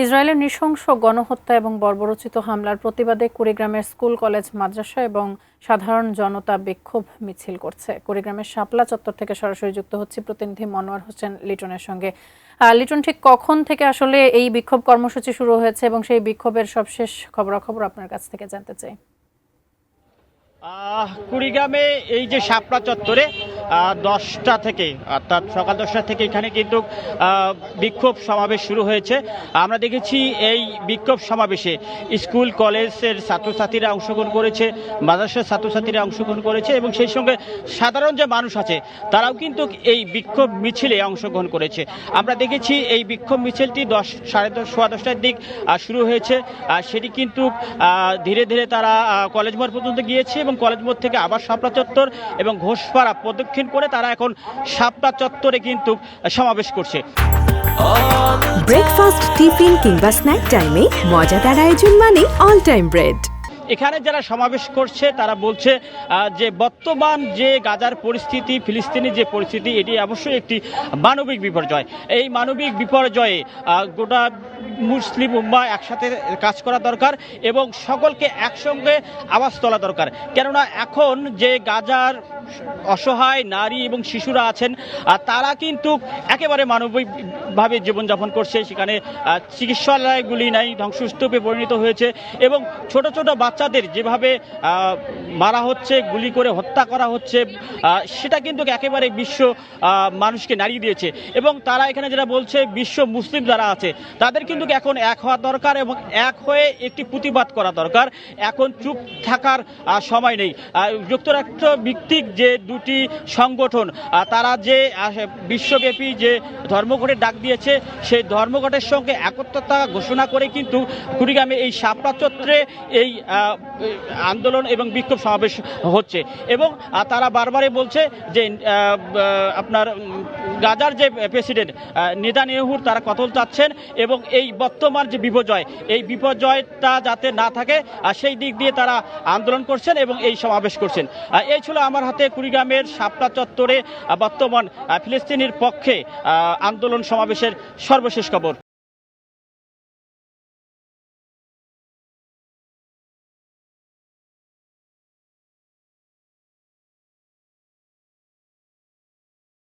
ইসরায়েলের নৃশংস গণহত্যা এবং বর্বরোচিত হামলার প্রতিবাদে কুড়িগ্রামের স্কুল, কলেজ, মাদ্রাসা এবং সাধারণ জনতা বিক্ষোভ মিছিল করছে। কুড়িগ্রামের শাপলা চত্বর থেকে সরাসরি যুক্ত হচ্ছে প্রতিনিধি মনোয়ার হোসেন লিটনের সঙ্গে। লিটন, ঠিক কখন থেকে আসলে এই বিক্ষোভ কর্মসূচি শুরু হয়েছে এবং সেই বিক্ষোভের সবশেষ খবরাখবর আপনার কাছ থেকে জানতে চাই। কুড়িগ্রামে এই যে শাপলা চত্বরে 10টা থেকে অর্থাৎ সকাল 10টা থেকে এখানে কিন্তু বিক্ষোভ সমাবেশ শুরু হয়েছে। আমরা দেখেছি এই বিক্ষোভ সমাবেশে স্কুল কলেজের ছাত্রছাত্রীরা অংশগ্রহণ করেছে, মাদ্রাসার ছাত্রছাত্রীরা অংশগ্রহণ করেছে এবং সেই সঙ্গে সাধারণ যে মানুষ আছে তারাও কিন্তু এই বিক্ষোভ মিছিলে অংশগ্রহণ করেছে। আমরা দেখেছি এই বিক্ষোভ মিছিলটি 10:30-10:15টার দিক শুরু হয়েছে। সেটি কিন্তু ধীরে ধীরে তারা কলেজ মোড় পর্যন্ত গিয়েছে এবং কলেজ মোড় থেকে আবার শাপলা চত্বর এবং ঘোষপাড়া প্রদক্ষিণ করে তারা এখন শাপলা চত্বরে কিন্তু সমাবেশ করছে। ব্রেকফাস্ট, টিফিন কিংবা স্ন্যাক টাইমে মজাদার আয়োজন মানে অল টাইম ব্রেড। এখানে যারা সমাবেশ করছে তারা বলছে যে বর্তমান যে গাজার পরিস্থিতি, ফিলিস্তিনি যে পরিস্থিতি, এটি অবশ্যই একটি মানবিক বিপর্যয়। এই মানবিক বিপর্যয়ে গোটা মুসলিম উম্মাহ একসাথে কাজ করা দরকার এবং সকলকে একসঙ্গে আওয়াজ তোলা দরকার। কেননা এখন যে গাজার অসহায় নারী এবং শিশুরা আছেন তারা কিন্তু একেবারে মানবিকভাবে জীবনযাপন করছে। সেখানে চিকিৎসালয়গুলি নাই, ধ্বংসস্তূপে পরিণত হয়েছে এবং ছোট ছোট বাচ্চাদের যেভাবে মারা হচ্ছে, গুলি করে হত্যা করা হচ্ছে, সেটা কিন্তু একেবারে বিশ্ব মানুষকে নাড়িয়ে দিয়েছে। এবং তারা এখানে যেটা বলছে, বিশ্ব মুসলিম যারা আছে তাদের কিন্তু এখন এক হওয়া দরকার এবং এক হয়ে একটি প্রতিবাদ করা দরকার। এখন চুপ থাকার সময় নেই। যুক্তরাষ্ট্র ভিত্তিক যে দুটি সংগঠন তারা যে বিশ্বব্যাপী যে ধর্মঘটের ডাক দিয়েছে, সেই ধর্মঘটের সঙ্গে একত্রতা ঘোষণা করে কিন্তু কুড়িগ্রামে এই শাপলা চত্বরে এই আন্দোলন এবং বিক্ষোভ সমাবেশ হচ্ছে। এবং তারা বারবারই বলছে যে আপনার গাজার যে প্রেসিডেন্ট নেতানিয়াহুর তারা কতল চাচ্ছেন এবং এই বর্তমান যে বিপর্যয়, এই বিপর্যয়টা যাতে না থাকে সেই দিক দিয়ে তারা আন্দোলন করছেন এবং এই সমাবেশ করছেন। এই ছিল আমার হাতে কুড়িগ্রামের শাপলা চত্বরে বর্তমান ফিলিস্তিনির পক্ষে আন্দোলন সমাবেশের সর্বশেষ খবর।